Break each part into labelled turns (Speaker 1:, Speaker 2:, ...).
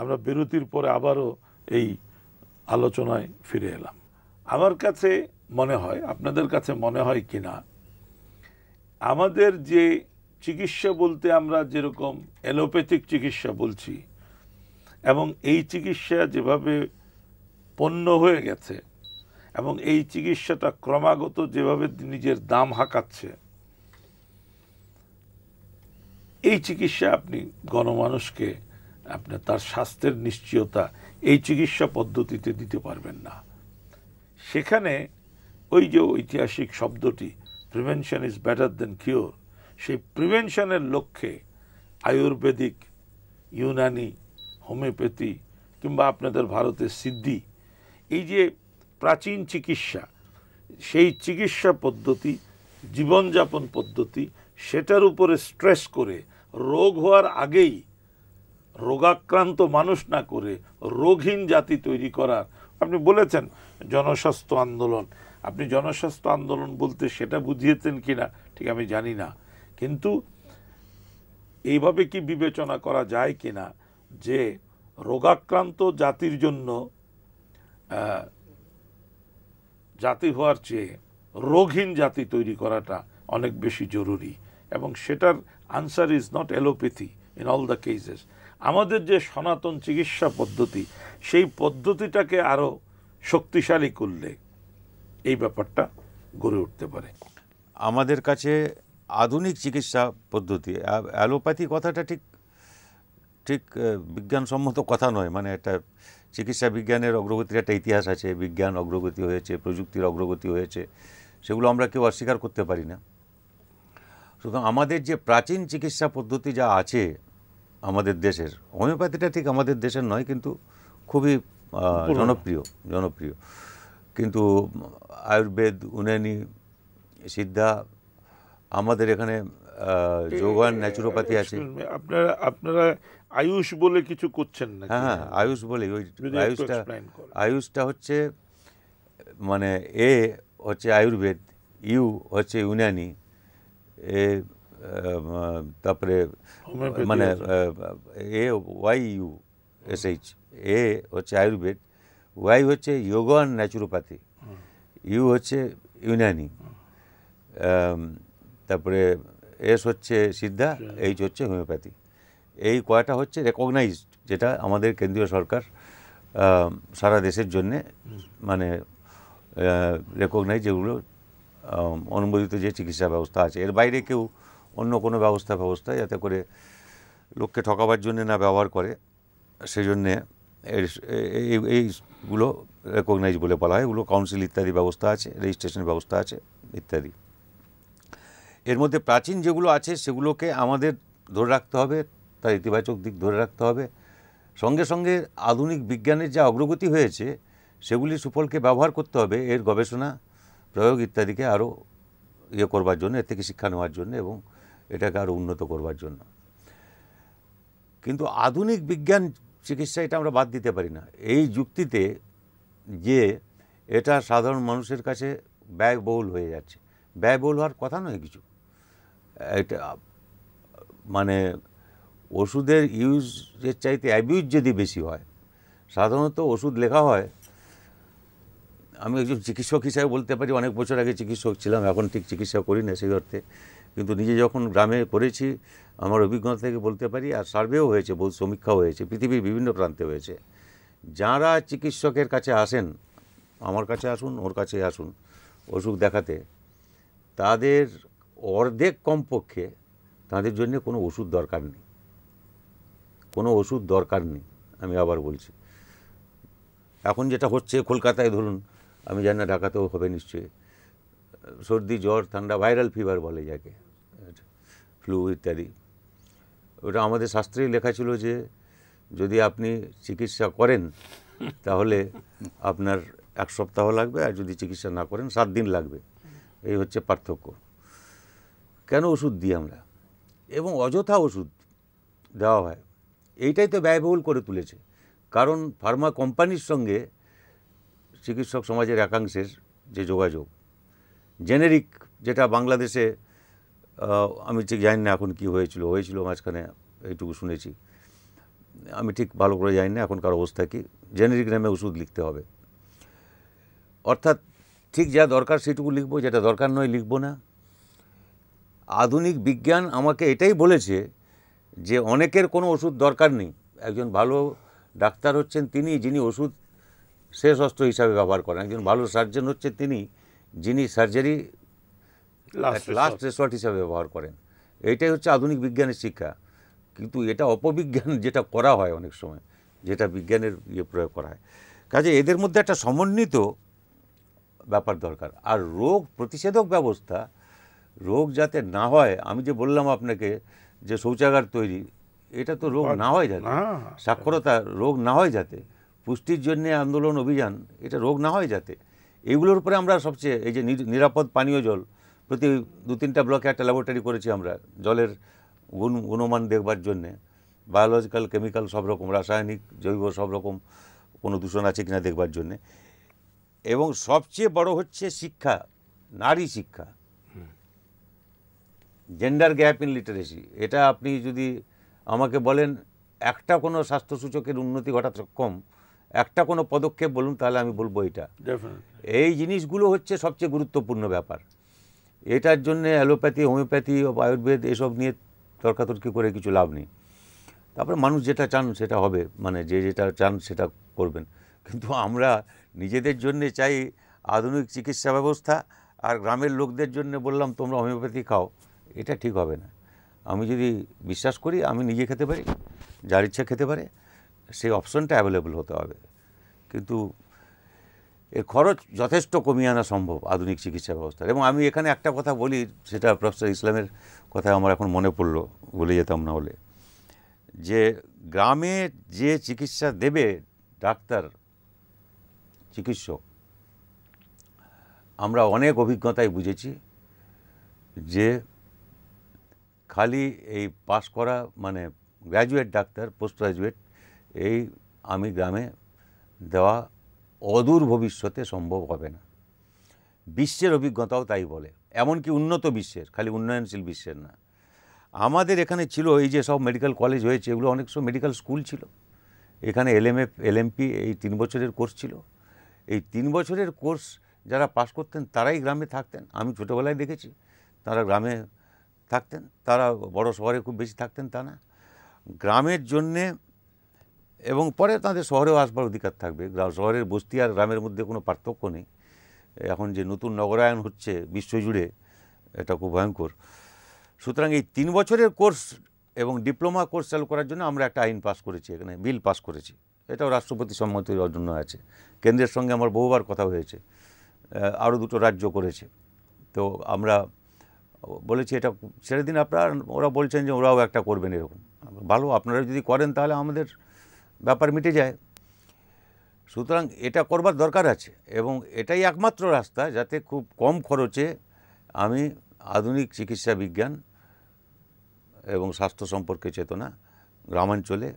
Speaker 1: আমরা বিরতির পরে আবারও এই আলোচনায় ফিরে এলাম। আমার কাছে মনে হয়, আপনাদের কাছে মনে হয় কিনা, আমাদের যে চিকিৎসা বলতে আমরা যেরকম অ্যালোপ্যাথিক চিকিৎসা বলছি, এবং এই চিকিৎসা যেভাবে পণ্য হয়ে গেছে এবং এই চিকিৎসাটা ক্রমাগত যেভাবে নিজের দাম হাঁকাচ্ছে, এই চিকিৎসা আপনি গণমানুষকে আপনার তার স্বাস্থ্যের নিশ্চয়তা এই চিকিৎসা পদ্ধতিতে দিতে পারবেন না। সেখানে ওই যে ঐতিহাসিক শব্দটি prevention is better then cure, সেই প্রিভেনশনের লক্ষ্যে আয়ুর্বেদিক, ইউনানি, হোমিওপ্যাথি কিংবা আপনাদের ভারতের সিদ্ধি, এই যে প্রাচীন চিকিৎসা, সেই চিকিৎসা পদ্ধতি, জীবনযাপন পদ্ধতি, সেটার উপরে স্ট্রেস করে রোগ হওয়ার আগেই রোগাক্রান্ত মানুষ না করে রোগহীন জাতি তৈরি করার, আপনি বলেছেন জনস্বাস্থ্য আন্দোলন। আপনি জনস্বাস্থ্য আন্দোলন বলতে সেটা বুঝিয়েছেন কিনা ঠিক আমি জানি না, কিন্তু এইভাবে কি বিবেচনা করা যায় কিনা যে রোগাক্রান্ত জাতির জন্য জাতি হওয়ার চেয়ে রোগহীন জাতি তৈরি করাটা অনেক বেশি জরুরি, এবং সেটার answer is not allopathy in all the cases. আমাদের যে সনাতন চিকিৎসা পদ্ধতি, সেই পদ্ধতিটাকে আরও শক্তিশালী করলে এই ব্যাপারটা গড়ে উঠতে পারে।
Speaker 2: আমাদের কাছে আধুনিক চিকিৎসা পদ্ধতি, অ্যালোপ্যাথি কথাটা ঠিক ঠিক বিজ্ঞানসম্মত কথা নয়। মানে একটা চিকিৎসা বিজ্ঞানের অগ্রগতির একটা ইতিহাস আছে, বিজ্ঞান অগ্রগতি হয়েছে, প্রযুক্তির অগ্রগতি হয়েছে, সেগুলো আমরা কেউ অস্বীকার করতে পারি না। সুতরাং আমাদের যে প্রাচীন চিকিৎসা পদ্ধতি যা আছে আমাদের দেশের, হোমিওপ্যাথিটা ঠিক আমাদের দেশের নয়, কিন্তু খুবই জনপ্রিয়। কিন্তু আয়ুর্বেদ, ইউনানি, সিদ্ধা, আমাদের এখানে যোগান, ন্যাচুরোপ্যাথি আছে।
Speaker 1: আপনারা আয়ুষ বলে কিছু করছেন না?
Speaker 2: হ্যাঁ, আয়ুষ বলে। ওই আয়ুষটা হচ্ছে, মানে এ হচ্ছে আয়ুর্বেদ, ইউ হচ্ছে ইউনানি, এ তারপরে মানে A Y U S H, এ হচ্ছে আয়ুর্বেদ, ওয়াই হচ্ছে যোগা অ্যান্ড ন্যাচুরোপ্যাথি, ইউ হচ্ছে ইউনানি, তারপরে এস হচ্ছে সিদ্ধা, এইচ হচ্ছে হোমিওপ্যাথি। এই কয়টা হচ্ছে রেকগনাইজড, যেটা আমাদের কেন্দ্রীয় সরকার সারা দেশের জন্যে মানে রেকগনাইজ, যেগুলো অনুমোদিত যে চিকিৎসা ব্যবস্থা আছে। এর বাইরে কেউ অন্য কোনো ব্যবস্থা যাতে করে লোককে ঠকাবার জন্য না ব্যবহার করে, সেই জন্যে এইগুলো রেকগনাইজ বলে বলা হয়। এগুলো কাউন্সিল ইত্যাদি ব্যবস্থা আছে, রেজিস্ট্রেশন ব্যবস্থা আছে ইত্যাদি। এর মধ্যে প্রাচীন যেগুলো আছে সেগুলোকে আমাদের ধরে রাখতে হবে, তার ইতিবাচক দিক ধরে রাখতে হবে। সঙ্গে সঙ্গে আধুনিক বিজ্ঞানের যা অগ্রগতি হয়েছে সেগুলির সুফলকে ব্যবহার করতে হবে, এর গবেষণা, প্রয়োগ ইত্যাদিকে আরও করবার জন্য, এর থেকে শিক্ষা নেওয়ার জন্য এবং এটাকে আরও উন্নত করবার জন্য। কিন্তু আধুনিক বিজ্ঞান চিকিৎসা এটা আমরা বাদ দিতে পারি না এই যুক্তিতে যে এটা সাধারণ মানুষের কাছে ব্যয়বহুল হয়ে যাচ্ছে। ব্যয়বহুল হওয়ার কথা নয় কিছু, এটা মানে ওষুধের ইউজের চাইতে অ্যাবিউজ যদি বেশি হয়, সাধারণত ওষুধ লেখা হয়, আমি একজন চিকিৎসক হিসাবে বলতে পারি, অনেক বছর আগে চিকিৎসক ছিলাম, এখন ঠিক চিকিৎসা করি না সেই অর্থে, কিন্তু নিজে যখন গ্রামে করেছি আমার অভিজ্ঞতা থেকে বলতে পারি, আর সার্ভেও হয়েছে, বহু সমীক্ষাও হয়েছে, পৃথিবীর বিভিন্ন প্রান্তে হয়েছে। যারা চিকিৎসকের কাছে আসেন, আমার কাছে আসুন, ওর কাছে আসুন অসুখ দেখাতে, তাদের অর্ধেক কমপক্ষে তাদের জন্য কোনো ওষুধ দরকার নেই, কোনো ওষুধ দরকার নেই। আমি আবার বলছি, এখন যেটা হচ্ছে কলকাতায় ধরুন, আমি জানি না ঢাকাতেও হবে নিশ্চয়ই, সর্দি, জ্বর, ঠান্ডা, ভাইরাল ফিভার বলে যাকে, ফ্লু ইত্যাদি, ওটা আমাদের শাস্ত্রেই লেখা ছিল যে যদি আপনি চিকিৎসা করেন তাহলে আপনার 1 সপ্তাহ লাগবে, আর যদি চিকিৎসা না করেন 7 দিন লাগবে। এই হচ্ছে পার্থক্য। কেন ওষুধ দিই আমরা, এবং অযথা ওষুধ দেওয়া হয়, এইটাই তো ব্যয়বহুল করে তুলেছে। কারণ ফার্মা কোম্পানির সঙ্গে চিকিৎসক সমাজের একাংশের যে যোগাযোগ, জেনেরিক, যেটা বাংলাদেশে আমি ঠিক জানি না এখন কি হয়েছিল মাঝখানে, এইটুকু শুনেছি আমি ঠিক ভালো করে জানি না এখনকার অবস্থা কি, জেনেরিক নামে ওষুধ লিখতে হবে। অর্থাৎ ঠিক যা দরকার সেটুকু লিখবো, যেটা দরকার নয় লিখবো না। আধুনিক বিজ্ঞান আমাকে এটাই বলেছে যে অনেকের কোনো ওষুধ দরকার নেই। একজন ভালো ডাক্তার হচ্ছেন তিনি, যিনি ওষুধ শেষ অস্ত্র হিসাবে ব্যবহার করেন। একজন ভালো সার্জন হচ্ছে তিনি, যিনি সার্জারি লাস্ট রেসর্ট হিসাবে ব্যবহার করেন। এইটাই হচ্ছে আধুনিক বিজ্ঞানের শিক্ষা। কিন্তু এটা অপবিজ্ঞান যেটা করা হয় অনেক সময়, যেটা বিজ্ঞানের প্রয়োগ করা হয়। কাজে এদের মধ্যে একটা সমন্বিত ব্যাপার দরকার। আর রোগ প্রতিষেধক ব্যবস্থা, রোগ যাতে না হয়, আমি যে বললাম আপনাকে যে শৌচাগার তৈরি, এটা তো রোগ না হয় যাতে, সাক্ষরতা রোগ না হয় যাতে, পুষ্টির জন্য আন্দোলন অভিযান, এটা রোগ না হয় যাতে, এগুলোর উপরে আমরা সবচেয়ে, এই যে নিরাপদ পানীয় জল, প্রতি 2-3টা ব্লকে একটা ল্যাবরেটরি করেছি আমরা জলের গুণমান দেখবার জন্যে, বায়োলজিক্যাল, কেমিক্যাল সব রকম, রাসায়নিক, জৈব সব রকম কোনো দূষণ আছে কিনা দেখবার জন্যে। এবং সবচেয়ে বড় হচ্ছে শিক্ষা, নারী শিক্ষা, জেন্ডার গ্যাপ ইন লিটারেসি। এটা আপনি যদি আমাকে বলেন একটা কোনো স্বাস্থ্যসূচকের উন্নতি ঘটাতে সক্ষম একটা কোনো পদক্ষেপ বলুন, তাহলে আমি বলবো এটা। এই জিনিসগুলো হচ্ছে সবচেয়ে গুরুত্বপূর্ণ ব্যাপার। এটার জন্য অ্যালোপ্যাথি, হোমিওপ্যাথি, আয়ুর্বেদ এসব নিয়ে তর্কাতর্কি করে কিছু লাভ নেই। তারপরে মানুষ যেটা চান সেটা হবে, মানে যে যেটা চান সেটা করবেন। কিন্তু আমরা নিজেদের জন্য চাই আধুনিক চিকিৎসা ব্যবস্থা, আর গ্রামের লোকদের জন্য বললাম তোমরা হোমিওপ্যাথি খাও, এটা ঠিক হবে না। আমি যদি বিশ্বাস করি আমি নিজে খেতে পারি, যার ইচ্ছা খেতে পারে, সেই অপশনটা অ্যাভেলেবল হতে হবে। কিন্তু এর খরচ যথেষ্ট কমিয়ে আনা সম্ভব আধুনিক চিকিৎসা ব্যবস্থার। এবং আমি এখানে একটা কথা বলি, সেটা প্রফেসর ইসলামের কথা আমার এখন মনে পড়লো, বলে যেতাম না হলে, যে গ্রামে যে চিকিৎসা দেবে ডাক্তার, চিকিৎসক, আমরা অনেক অভিজ্ঞতায় বুঝেছি যে খালি এই পাস করা, মানে গ্র্যাজুয়েট ডাক্তার, পোস্ট গ্র্যাজুয়েট, এই আমি গ্রামে দেওয়া অদূর ভবিষ্যতে সম্ভব হবে না। বিশ্বের অভিজ্ঞতাও তাই বলে, এমনকি উন্নত বিশ্বের, খালি উন্নয়নশীল বিশ্বের না। আমাদের এখানে ছিল এই যে সব মেডিকেল কলেজ হয়েছে, এগুলো অনেক সময় মেডিকেল স্কুল ছিল। এখানে LMF, LMP এই 3 বছরের কোর্স ছিল। এই 3 বছরের কোর্স যারা পাস করতেন তারাই গ্রামে থাকতেন। আমি ছোটোবেলায় দেখেছি তারা গ্রামে থাকতেন, তারা বড় শহরে খুব বেশি থাকতেন তা না, গ্রামের জন্যে। এবং পরে তাদের শহরেও আসবার অধিকার থাকবে। শহরের বস্তি আর গ্রামের মধ্যে কোনো পার্থক্য নেই। এখন যে নতুন নগরায়ন হচ্ছে বিশ্বজুড়ে, এটা খুব ভয়ঙ্কর। সুতরাং এই 3 বছরের কোর্স এবং ডিপ্লোমা কোর্স চালু করার জন্য আমরা একটা আইন পাস করেছি, এখানে বিল পাস করেছি। এটাও রাষ্ট্রপতি সম্মতির জন্য আছে। কেন্দ্রের সঙ্গে আমার বহুবার কথা হয়েছে, আরও 2টো রাজ্য করেছে। তো আমরা বলেছি এটা ছেড়ে দিন আপনারা, ওরা বলছেন যে ওরাও একটা করবেন এরকম। ভালো, আপনারা যদি করেন তাহলে আমাদের ব্যাপার মিটে যায়। সুতরাং এটা করবার দরকার আছে, এবং এটাই একমাত্র রাস্তা যাতে খুব কম খরচে আমি আধুনিক চিকিৎসা বিজ্ঞান এবং স্বাস্থ্য সম্পর্কে চেতনা গ্রামাঞ্চলে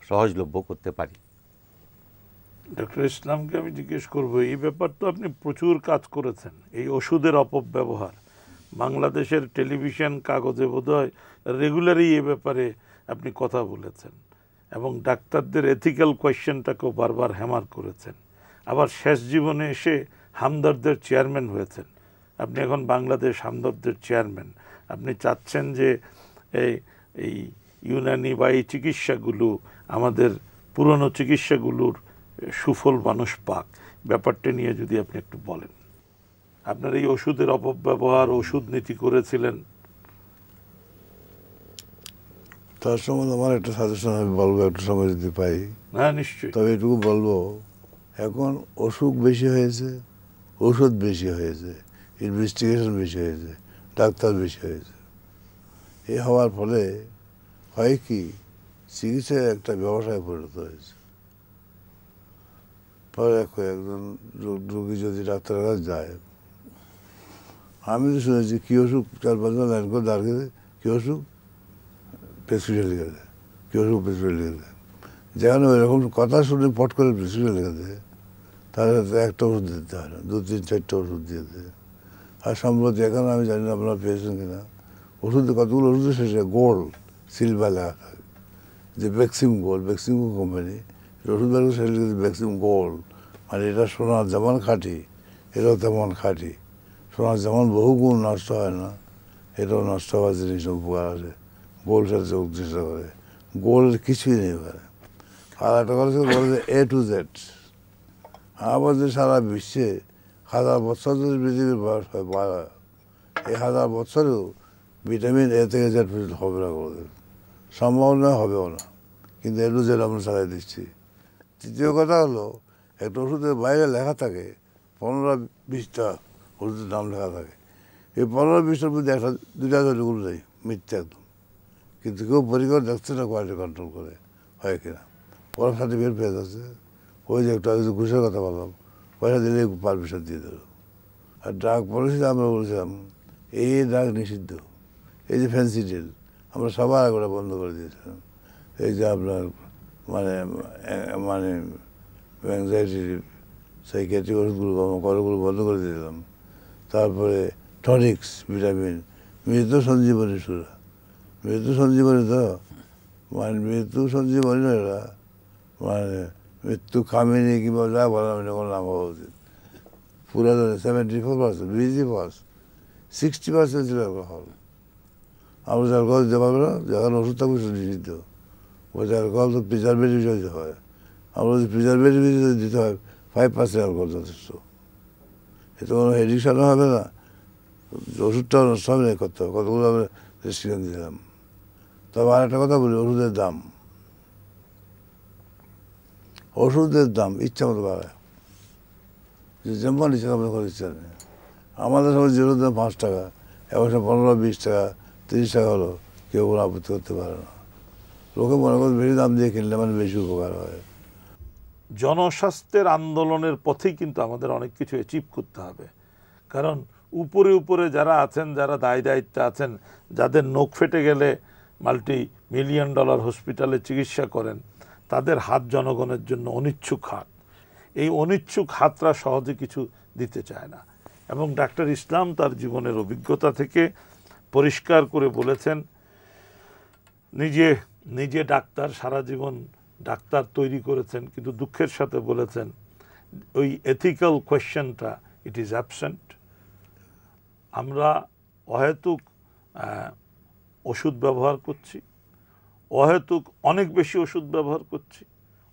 Speaker 2: সহজলভ্য করতে পারি।
Speaker 1: ডক্টর ইসলামকে আমি জিজ্ঞেস করব, এই ব্যাপার তো আপনি প্রচুর কাজ করেছেন, এই ওষুধের অপব্যবহার। বাংলাদেশের টেলিভিশন, কাগজে বোধহয় রেগুলারই এ ব্যাপারে আপনি কথা বলেছেন, এবং ডাক্তারদের এথিক্যাল কোয়েশ্চেনটাকেও বারবার হ্যামার করেছেন। আবার শেষ জীবনে এসে হামদর্দের চেয়ারম্যান হয়েছেন। আপনি এখন বাংলাদেশ হামদর্দের চেয়ারম্যান। আপনি চাচ্ছেন যে এই ইউনানি বা এই চিকিৎসাগুলো, আমাদের পুরনো চিকিৎসাগুলোর সুফল মানুষ পাক। ব্যাপারটা নিয়ে যদি আপনি একটু বলেন। আপনার এই ওষুধের অপব্যবহার, ওষুধ নীতি করেছিলেন,
Speaker 3: তার সম্বন্ধে আমার একটা সাজেশন আমি বলবো, একটু সময় যদি পাই।
Speaker 1: হ্যাঁ নিশ্চয়ই।
Speaker 3: তবে এটুকু বলবো, এখন অসুখ বেশি হয়েছে, ওষুধ বেশি হয়েছে, ইনভেস্টিগেশন বেশি হয়েছে, ডাক্তার বেশি হয়েছে। এ হওয়ার ফলে হয় কি, চিকিৎসার একটা ব্যবসায় পরিণত হয়েছে। পরে একজন রোগী যদি ডাক্তারের কাছে যায়, আমি তো শুনেছি কী অসুখ 4-5 লাইন করে দাঁড়িয়ে, কী অসুখ প্রেসক্রিপশন লিখে দেয়, কী অসুখ প্রেসক্রিপশন লিখে দেয়। যেখানে ওইরকম কথা শুনে পট করে প্রেসক্রিপশন লিখে দেয়, তাহলে একটা ওষুধ দিতে হয় না, 2-3-4টে ওষুধ দিয়ে দেয়। আর সম্ভবত এখানে আমি জানি না আপনারা পেয়েছেন কিনা, ওষুধে কতগুলো ওষুধ শেষে গোল্ড, সিলভার লেখা থাকে, যে বেক্সিম গোল্ড, বেক্সিমকো কোম্পানি ওষুধ বের করে বেক্সিম গোল্ড, মানে এটা সোনার যেমন খাঁটি এটাও তেমন খাঁটি। সোনার যেমন বহু গুণ নষ্ট হয় না, এটাও নষ্ট হওয়ার জিনিস উপকার আছে, গোল্ডের যোগ চেষ্টা করে, গোল্ডের কিছুই নেই পারে। আর একটা কথা বলে A to Z, আমাদের সারা বিশ্বে 1000 বছর যদি পৃথিবীর বয়স হয় বাড়া, এই 1000 বছরেও ভিটামিন A থেকে Z পর্যন্ত হবে না, করে সম্ভাবনা হবেও না, কিন্তু A to Z আমরা চালাই দিচ্ছি। তৃতীয় কথা হলো, একটা ওষুধের বাইরে লেখা থাকে 15-20টা ওষুধের নাম লেখা থাকে, এই 15-20টার মধ্যে একটা 2টা ওগুলো নেই, মিথ্যে একদম। কিন্তু কেউ পরীক্ষা দেখছে না কোয়ালিটি কন্ট্রোল করে হয় কিনা, ওরা সার্টিফিকেট পেয়ে যাচ্ছে। ওই যে একটু আগে ঘুষের কথা বললাম, পয়সা দিলে পারমিশন দিয়ে দিল। আর ড্রাগ পলিসিতে আমরা বলছিলাম এই ড্রাগ নিষিদ্ধ, এই যে ফেন্সিডিল আমরা সবার আগে ওটা বন্ধ করে দিয়েছিলাম। এই যে আপনার মানে মানে অ্যাংজাইটি সাইকিয়াট্রিক ওষুধগুলো কতগুলো বন্ধ করে দিলাম। তারপরে টনিক্স, ভিটামিন, মৃত্যু সঞ্জীবনী সুরা, মৃত্যু সঞ্জীবনী তো মানে মৃত্যু সঞ্জীবনী না, এরা মানে মৃত্যু কামিনী কিংবা যা বলা মানে কোনো নাম হওয়া উচিত। পুরা 74%, বিজি পাস, 60% ছিল অ্যালকোহল। আমরা যে অ্যালকোহল দিতে পারবো না, যখন ওষুধ থাকবে সেটা নিষিদ্ধ। ওই যে অ্যালকোহল তো প্রিজারভেটিভ যদি হয়, আমরা যদি প্রিজারভেটিভ যদি দিতে হয় 5% অ্যালকোহল যথেষ্ট, এতে কোনো এডিকশনও হবে না, ওষুধটাও নষ্ট হবে না করতে হবে। কতগুলো আমরা রেস্ট্রিকশন দিলাম। তবে আর একটা কথা বলি, ওষুধের দাম, ওষুধের দাম ইচ্ছা মতো বাড়ায়, যেমন ইচ্ছা তেমন করে ইচ্ছা নেই। আমাদের সময় যে ওষুধের দাম 5 টাকা, এখন 15-20 টাকা 30 টাকা হলো, কেউ কোনো আপত্তি করতে পারে না। লোকে মনে করে বেশি দাম দিয়ে কিনলে মানে বেশি উপকার হয়।
Speaker 1: জনস্বাস্থ্যের আন্দোলনের পথেই কিন্তু আমাদের অনেক কিছু অ্যাচিভ করতে হবে। কারণ উপরে উপরে যারা আছেন, যারা দায়িত্বে আছেন, যাদের নখ ফেটে গেলে $multi-million হসপিটালে চিকিৎসা করেন, তাদের হাত জনগণের জন্য অনিচ্ছুক হাত। এই অনিচ্ছুক হাতরা সহজে কিছু দিতে চায় না। এবং ডাক্তার ইসলাম তার জীবনের অভিজ্ঞতা থেকে পরিষ্কার করে বলেছেন, নিজে ডাক্তার, সারা জীবন ডাক্তার তৈরি করেছেন, কিন্তু দুঃখের সাথে বলেছেন ওই এথিক্যাল কোয়েশ্চেনটা ইট ইজ অ্যাবসেন্ট। আমরা অহেতুক ওষুধ ব্যবহার করছি, অহেতুক অনেক বেশি ওষুধ ব্যবহার করছি,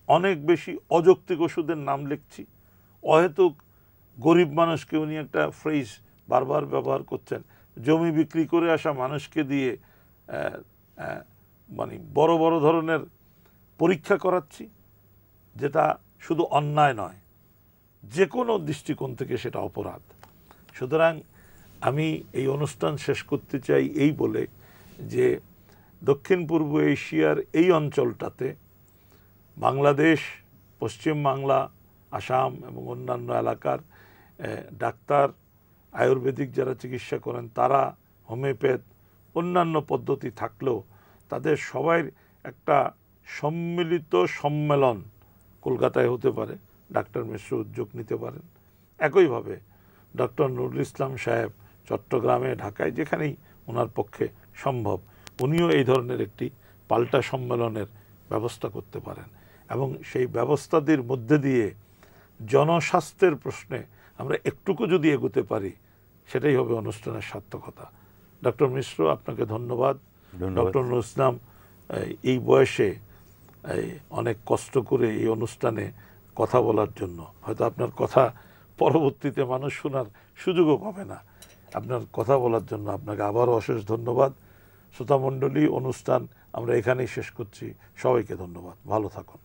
Speaker 1: অনেক বেশি অযৌক্তিক ওষুধের নাম লিখছি, অহেতুক গরিব মানুষকে, উনি একটা ফ্রেজ বারবার ব্যবহার করছেন, জমি বিক্রি করে আসা মানুষকে দিয়ে মানে বড় বড় ধরনের পরীক্ষা করাচ্ছি, যেটা শুধু অন্যায় নয়, যে কোনো দৃষ্টিকোণ থেকে সেটা অপরাধ। সুতরাং আমি এই অনুষ্ঠান শেষ করতে চাই এই বলে যে দক্ষিণ পূর্ব এশিয়ার এই অঞ্চলটাতে বাংলাদেশ, পশ্চিম বাংলা, আসাম এবং অন্যান্য এলাকার ডাক্তার, আয়ুর্বেদিক যারা চিকিৎসা করেন তারা, হোমিওপ্যাথ, অন্যান্য পদ্ধতি থাকলেও তাদের সবাই একটা সম্মিলিত সম্মেলন কলকাতায় হতে পারে, ডাক্তার মিশ্র উদ্যোগ নিতে পারেন। একইভাবে ডক্টর নুরুল ইসলাম সাহেব চট্টগ্রামে, ঢাকায়, যেখানেই ওনার পক্ষে সম্ভব, উনিও এই ধরনের একটি পাল্টা সম্মেলনের ব্যবস্থা করতে পারেন। এবং সেই ব্যবস্থাদের মধ্যে দিয়ে জনস্বাস্থ্যের প্রশ্নে আমরা একটুকু যদি এগোতে পারি, সেটাই হবে অনুষ্ঠানের সার্থকতা। ডক্টর মিশ্র, আপনাকে ধন্যবাদ। ডক্টর নুরুল ইসলাম এই বয়সে অনেক কষ্ট করে এই অনুষ্ঠানে কথা বলার জন্য, হয়তো আপনার কথা পরবর্তীতে মানুষ শোনার সুযোগও পাবে না, আপনার কথা বলার জন্য আপনাকে আবারও অশেষ ধন্যবাদ। শ্রোতামণ্ডলী, অনুষ্ঠান আমরা এখানেই শেষ করছি। সবাইকে ধন্যবাদ, ভালো থাকুন।